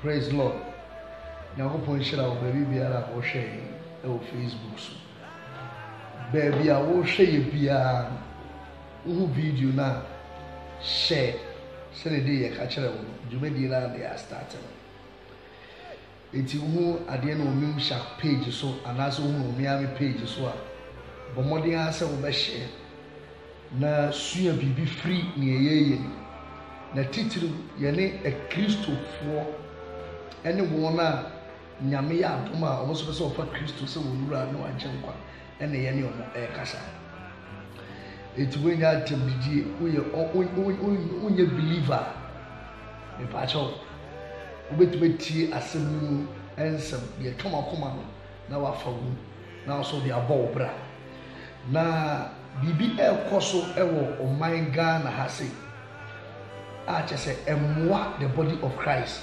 Praise the Lord. Now go share our baby biara wo share on Facebook so. Baby I will share biara who video na share. Say the day ka kire wo. Jumedi na dey start. Enti hu ade na omim shark page so anaso hu omiami page so a bomodin ase wo be share na sua bibi free ne yeye na titiri yene a Christopher ene wona nyame ya adoma omo so pese ofa Christo se wonura na wajenkwa ene yene omo kasa eti wenya tembidi uye believer me pacho ubetubeti asemu ensem ye toma koma no na wafa wu na so de abo bra na bibi ekoso ewo oman Ghana ha se a chese emwa the body of Christ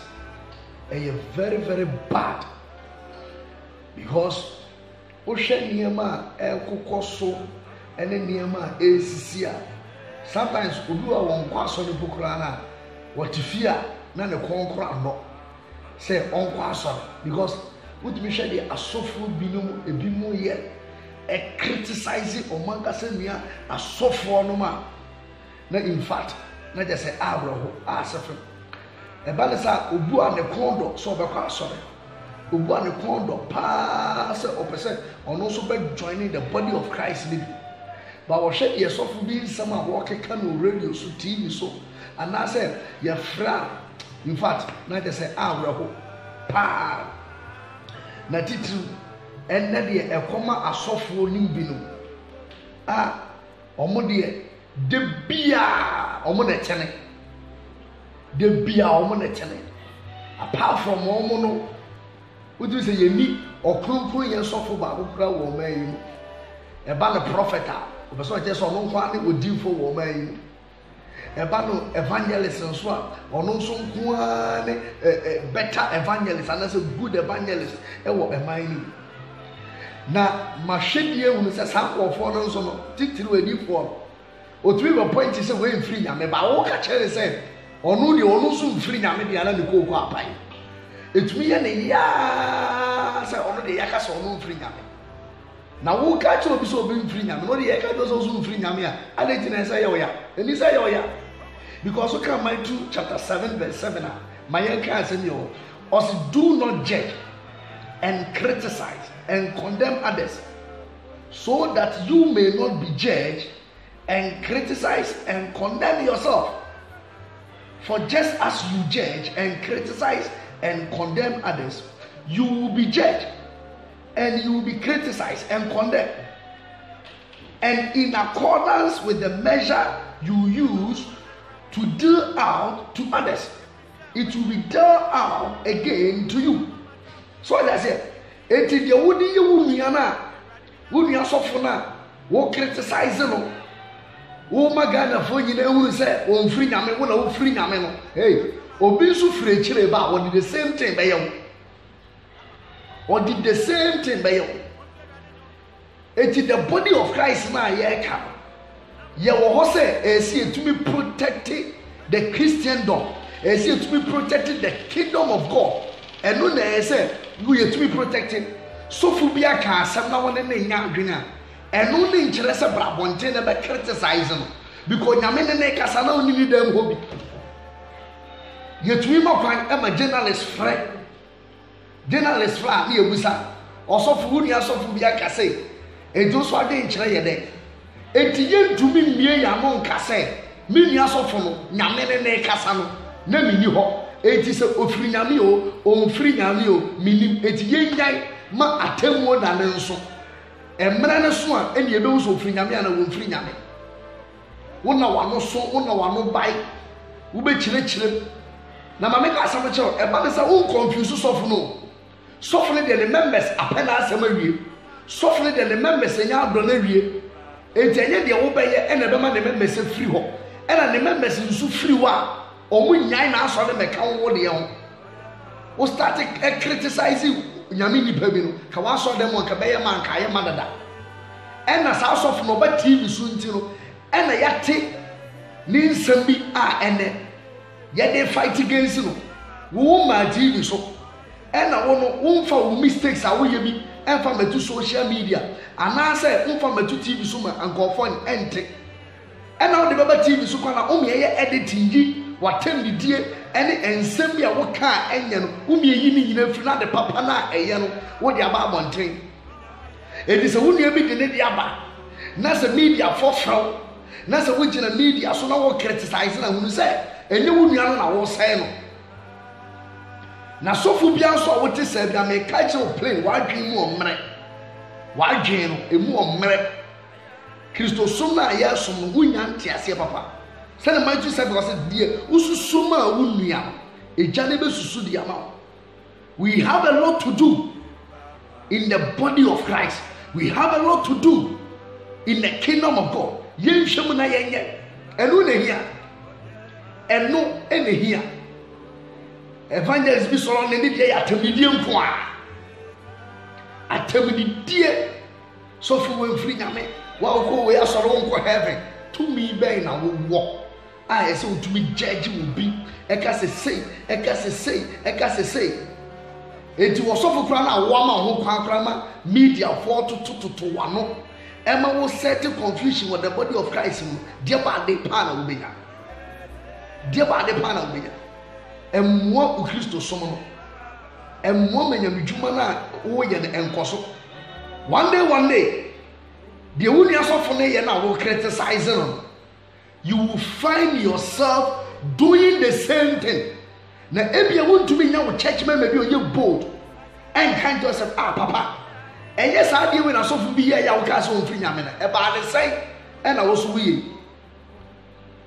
is very very bad because ohwe niema ekokoso ene niema esisia sometimes obi wa won kwaso ne bukura na watifia na ne konkora no say on kwaso because what me share the asofo binum ebimu ye e criticize omanga se nia asofo no ma na in fact na just say abro asofo e ba sa obu a ne kondo so be kwa asore obu a ne kondo pa se opese ono so be joining the body of Christ live but wo share the asofo bi nsama wo keka no radio so TV so and I say your fra in fact na just say abro pa na titu enne de ekoma asofo ni binu a omo de bia omo na chene de bia omo na chene apart from omo no would say yeni okronkron yen sofo ba kokra wo man yi e ba no prophet a obeso je so no kwa ne odinfo wo man yi e ba no evangelist nso a ono nso nko a ne better evangelist and a good evangelist e wo e man yi na mahwedie hu se sankofo no nso no titiri adifo otumi be point se we mfiri nyame ba wo ka kere se onu de onu so mfiri nyame de ala ne kokọ apai etumi ye ne ya se onu de yaka se onu mfiri nyame na wo ka kere obi so obi mfiri nyame no de yaka do so mfiri nyame a ala tina se ye oya eni se ye oya because we can Matthew chapter 7 verse 7 my can say yo us do not judge and criticize and condemn others so that you may not be judged and criticize and condemn yourself. For just as you judge and criticize and condemn others, you will be judged and you will be criticized and condemned. And in accordance with the measure you use to deal out to others, it will be dealt out again to you. So that's it. Eti de wodi ye wunia na wunia sofo na wo criticize no wo magana fo nyina ehuru se wo mfiri nyame wo na wo firi nyame no hey obi nso firi kire ba wo the same thing be ye wo did the same thing be ye eti the body of Christ na ye ka ye wo ho se esi etumi protect the Christendom esi etumi protect the kingdom of God eno na ese you yet be protected so fu bia ka asem na wona na nya adwena eno ne nkire se brabonte na be criticize no because nyame ne ne kasa na oni ni dem hobi yet we mo kwan e ma journalist friend na ebusa osofu uni asofu bia ka se ejo so ade nkire ye de etiye ntumi mmie ya mo nka se me nua asofu no nyame ne ne kasa no na mi ni ho eti se ofiri nyame o omfiri nyame o minim eti yenyan ma atemwo na ne nso emra ne so a ene ebe wo so ofiri nyame ana wo mfiri nyame wona wano so wona wano bai wo be chire na mame ka asam chiro e ba se wo confuse sofu no sofu ne the members apena asam awie sofu ne the members nya ado na wie eti enye de wo be ye ene be ma ne members free ho ena ne members nso free wa omu nyai na aso ne meka wo de ho wo start criticizing nyame nipa bi no ka wa so dem ka be ye man ka ye madada ena sa so fo no ba TV so nti no ena yate ni nsam bi a ene ye dey fight against no wo ma TV so ena wo mfa wo mistakes a wo ye bi emfa metu social media anase mfa metu TV so ma ankofo ente ena wo de baba TV so kwa na wo me ye editing yi watem didie ene ensem bi a wo ka enya no wo me yi ni nyina firi na de papa na eye no wo de aba abonten edi se wo nua bi de ne de aba na se media fofro na se wo gina media so na wo criticize na hunu se enye wo nua no na wo sai no na sofu bia so a wo te se bia me ka che o plane wa dwen mu omre wa dwen no emu omre Kristo som na ya som no wo nya ntiase papa se na Matthew 7 was die ususu ma wo nua eja ne be susu dia ma we have a lot to do in the body of Christ. We have a lot to do in the kingdom of God. Yen shemu na yenye enu ne hia enu ene hia evangelist bi so ne ne dia atamidie nko a atamidie so fi wen free nyame wa ko we asoro nko heaven to me be na wo a ese utumi judge wo bi eka se sei enti wo so fukura na wo ma ho kwankra ma media for to wano ema wo set confusion with the body of Christ dia ba de pa na wo benya emmo u Kristo som no emmo manyamdwuma na wo ye ne enkoso one day the wuni asofo ne ye na wo criticize no you will find yourself doing the same thing. Na ebia wontumi nya wo church member bi oye bold and kind yourself papa enye sa die we na sofu bi ye ya wo ka so mfiri nyame na e ba de sei e na wo so wi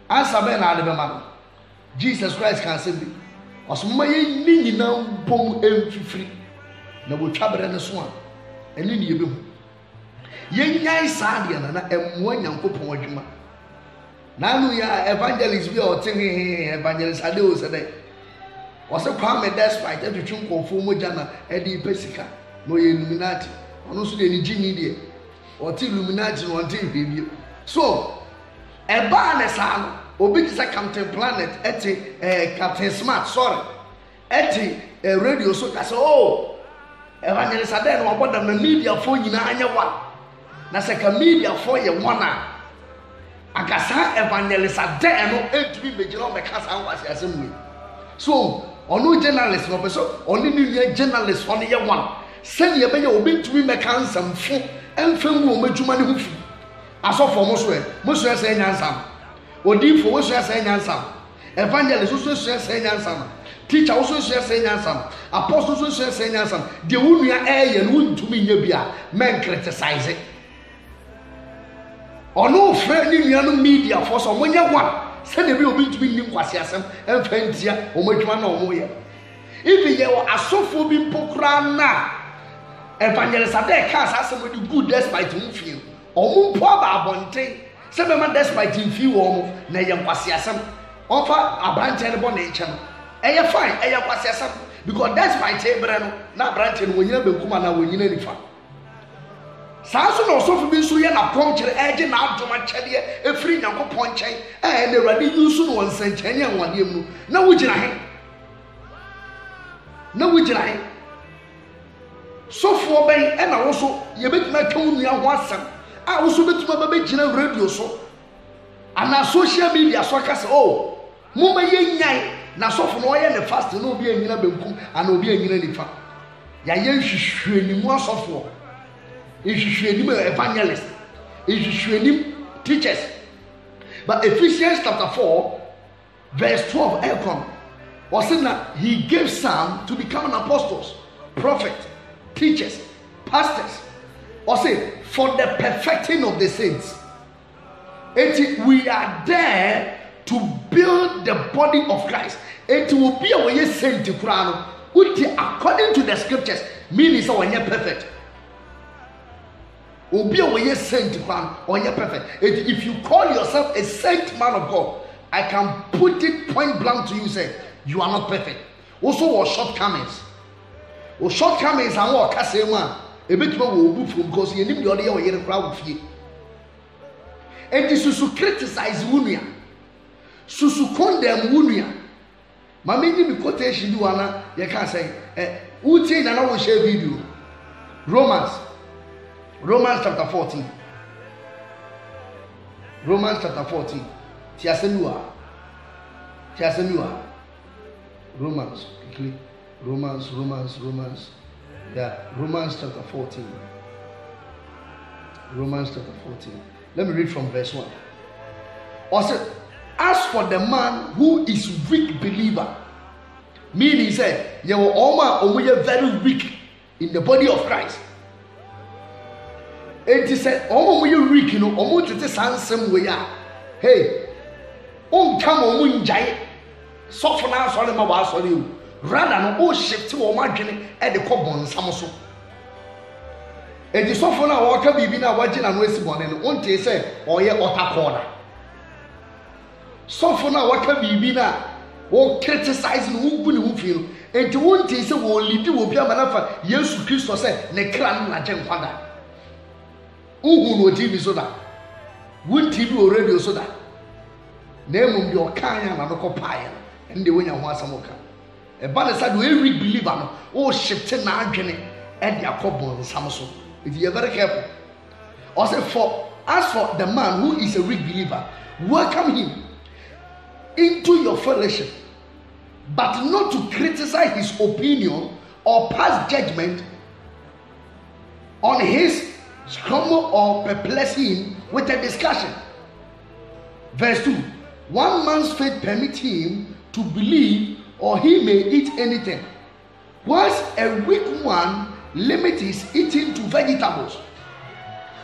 answer be na de be ma Jesus Christ can say bi osoma ye ni nyina bom emfifiri na wo twabere ne so a eni ne ye be hu ye nyai sa de na emmo nyankopon adwuma na nu ya evangelist bi o tin evangelist ade o se dey was a Kwame despite every tune conform Jana Eddie Pesica, no Illuminati, or no any genie or Illuminati or TV. So, a barnesan, obit a Captain Planet, Captain Smart, sorry, a radio so that's oh, Evangelist Aden, or what the media for you now, one. That's a media for you, one. Agasa Evangelist Aden, no, to be vigilant because I was assembly. So, ono journalist no peso oni ni journalist for ye one send ye be ye obintumi meka nsamfo emfam wo madwuma ne hofi asofo mo so e say nyansam odifo wo so e say nyansam evangelist so e say nyansam teacher wo so e say nyansam apostle so e say nyansam de wunua ye no ntumi nya bia men criticize it ono frɛ ni nua no media for so mo nya one send the real to be in Quasiasm and Fentia or Majwana or Moya. If you are a sofa being pokrana, evangelist at their cast has somebody good despite him feel. Or Mumpa Bonte, 7 months despite him few or Nayam Quasiasm, offer a branch and a nature. And you're fine, and you're Quasiasm, because that's my table, not branching when you're Kumana when you're in the Saso no so fi so ye na promchere eje na adoma chede e free nyankopon chen e na rade yusu no nsanchane anwade mu na wugina he so fo ben e na wo so ye betima kan nua ho asem a wo so betima ba begina radio so ana social media so kase oh mo ma ye nyan na so fo no ye ne fast no obi anyina benkum ana obi anyina nifa ya ye hwehwe ni mu asofo Ishuenim evangelists, Ishuenim teachers. But Ephesians chapter 4, verse 12, was saying that he gave some to become an apostles, prophets, teachers, pastors. Or say for the perfecting of the saints. We are there to build the body of Christ. It will be a way saint to Quran, according to the scriptures, meaning so when you're perfect. Obi a way saint man on your perfect. If you call yourself a saint man of God, I can put it point blank to you, say you are not perfect. Also, what shortcomings? What shortcomings and what can say one? A bit more will from because you need the other way in crowd with you. And this is to criticize Wunia, to condemn Wunia, Mama give me quotation do ana you can say who say na we share video. Romans chapter 14. Romans chapter 14. Tiasenua. Romans quickly. Romans. Yeah, Romans chapter 14. Romans chapter 14. Let me read from verse 1. Also, as for the man who is weak believer, meaning he said, you were all very weak in the body of Christ. And he said, oh, you weak, you know, almost to the same way. Hey, come on, giant. Soften now, sorry, my boss, or you. Rather, no shift to our margin at the cobon, Samoso. And the soften now, what can be now watching and wasting one, and one day say, oh, yeah, what a corner. Soften now, what can be now, or criticizing who feel, and to one day say, well, little will be a man yes, Christo said, Necran, la gem father. Who no TV soda? Wouldn't TV or radio soda? Name your kind and a copy. And the winner was some okay. A bad side will read believer or shifting argument at their couple in Samson. If you are very careful. Also, as for the man who is a weak believer, welcome him into your fellowship, but not to criticize his opinion or pass judgment on his stumble or perplex him with a discussion. Verse 2. One man's faith permits him to believe, or he may eat anything, whilst a weak one limits his eating to vegetables.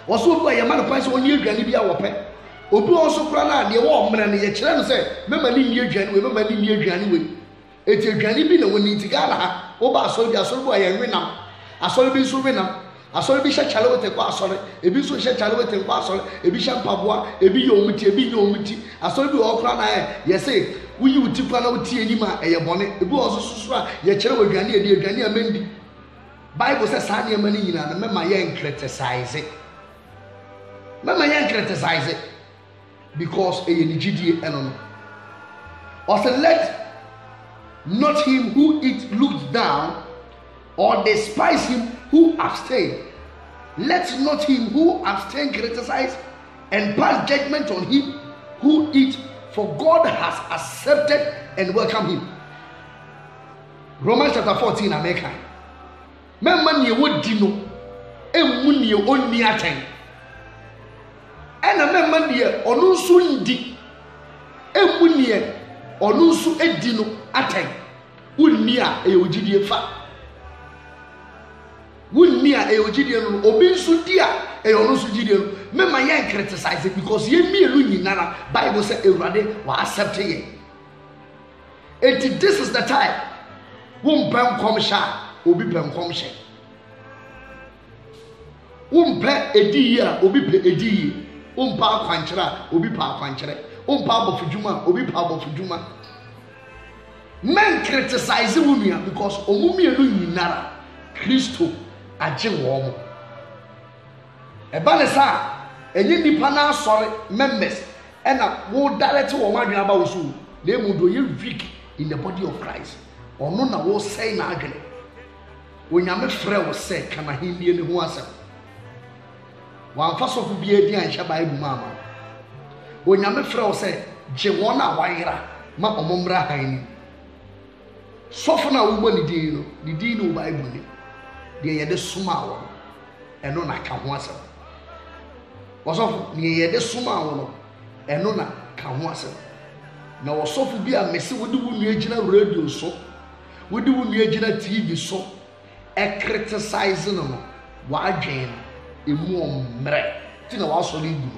Also, by a man of Christ, when you can be our pet, Obi also cry, the woman and the children say, Mamma, near January, Mamma, near January. It's a January when need to gala, Oba soldier, so boy, and win up. I saw be so win up. I saw be shut shallow with a quasol, a bit so shut shallow with a quasol, a bit shampabua, a bit yomiti, I saw you all cry, yes, say. We you tip out tea anima a bonnet, the boss also your child granny, dear Granny Mendy. Bible says, Sanya Manina, and Mamma Yan criticize it. Mamma Yan criticize it because a GD enon. Also, let not him who eat look down or despise him who abstain. Let not him who abstain criticize and pass judgment on him who eat. For God has accepted and welcomed him. Romans chapter 14, America. Memman ye would dino, and moon ye only attend. And a memman ye or no soon di, and moon ye or no so edino attend. Would near a Ogidian fat. Would near a Ogidian, obey so dear, a also Gideon. Memma yan criticize it because ye me alone nana Bible said Erade wa accept ye. And this is the time. Won pam come sha, obi pam come she. Won pa edi ya, obi pa edi. Won pa kwanchera, obi pa kwanchere. Won pa bofujuma, obi pa bofujuma. Men criticize wunua because omu me alone nana Christo agye wo mo. Ebanesa enye nipa na sorry members and wo direct wo madwen aba wo so na emudo ye weak in the body of Christ ono na wo say na adwene onyame frɛ wo say kana hindie ne ho asɛm wan fa sofo bi adi anhya Bible mama onyame frɛ wo say gye won a wayera ma omomra han ni sofo na wo bɔ ni din no Bible ni de ye de suma wo eno na ka ho asɛm Osofu ni ye de suma wo eno na ka ho asem na osofu bi a mese wodi wo nua gina radio so wodi wo nua gina TV so e criticize no wa adwen emu omre ti na wa so igu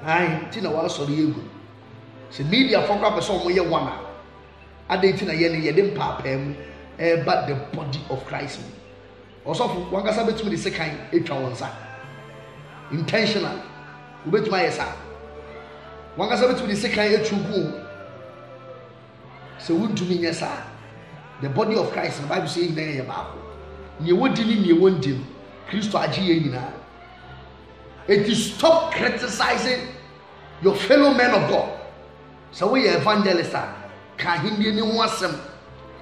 ai ti na wa so igu se media fokwa person mo ye wana ade ti na ye ne ye de mpapa mu e but the body of Christ osofu wankasa betumi de sekan etwa wonsa intentional ubetuma yesa wangasa betumi de sekan etugu so wuntumi nyesa the body of Christ the Bible says na ye baako nie wodi ni nie wondi Christo agye ye nyina it is stop criticizing your fellow men of God so we evangelist ka hindi ni ho asem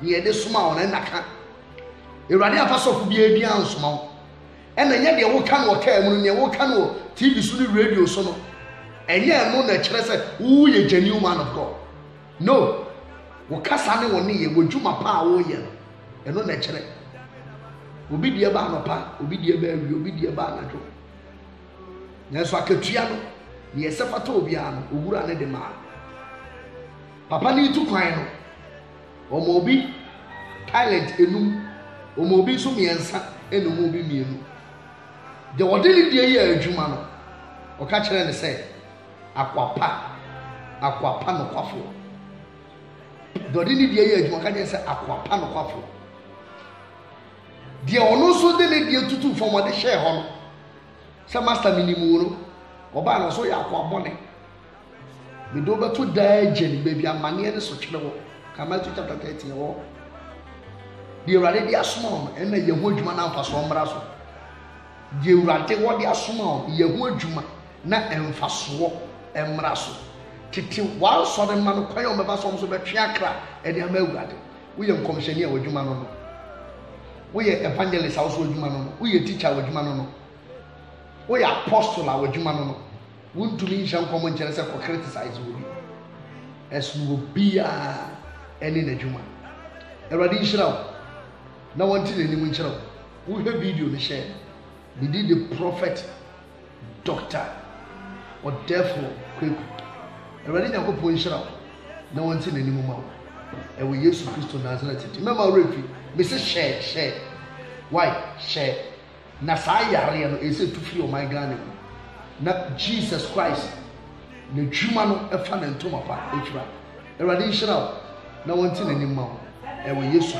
ne yede soma wo na naka Ewurade afasofo bia bia nsoma wo ena nya de wo ka no ka mu ne wo ka no TV so ni radio so no enye no na kire se wo ye genuine man of God no wo kasa ne wo ne ye wo dwuma pa wo ye no eno na kire obi die ba no pa obi die ba awi obi die ba na dwo nya so akatua no ne ye sefata obi ano owura ne de ma papa ni tu kwan no o mo obi talent enum o mo obi so miensa enum obi mienu de wodeli die ye adwuma no o ka kire ne se akwapa no kwafo de wodeli die ye adwuma ka kire se akwapa no kwafo de ono so de le die tutu fo mo de share ho no se master minimu no oba no so ya akwabone me do beto daa geni baby amane ne so twere wo Matthew chapter 13 wo de Ewurade de asoma ena ye ho adwuma na amfa so mmra so de Ewurade wo de asoma ye ho adwuma na emfa so mmra so titi wa so de ma no kwan o meba so betwe akra e de ama Ewurade wo ye commissioner wa adwuma no wo ye evangelist a wo so adwuma no wo ye teacher wa adwuma no wo ye apostle a wa adwuma no wontumi nhya nkomo nkyere se ko criticize wo bi esu bia eni na adwuma Ewurade nhyira na wonti na nim nkyere wo hwe video ni share we did the prophet doctor or therefore kweku Ewurade nyakopon nhyira na wonti na nim ma ewe Yesu Kristo Nazareth ti mema refi me se share why share na sa yare no ese tu free o my gane na Jesus Christ na dwuma no efa na ntoma pa etwira Ewurade nhyira na wonti na nim ma ewe Yesu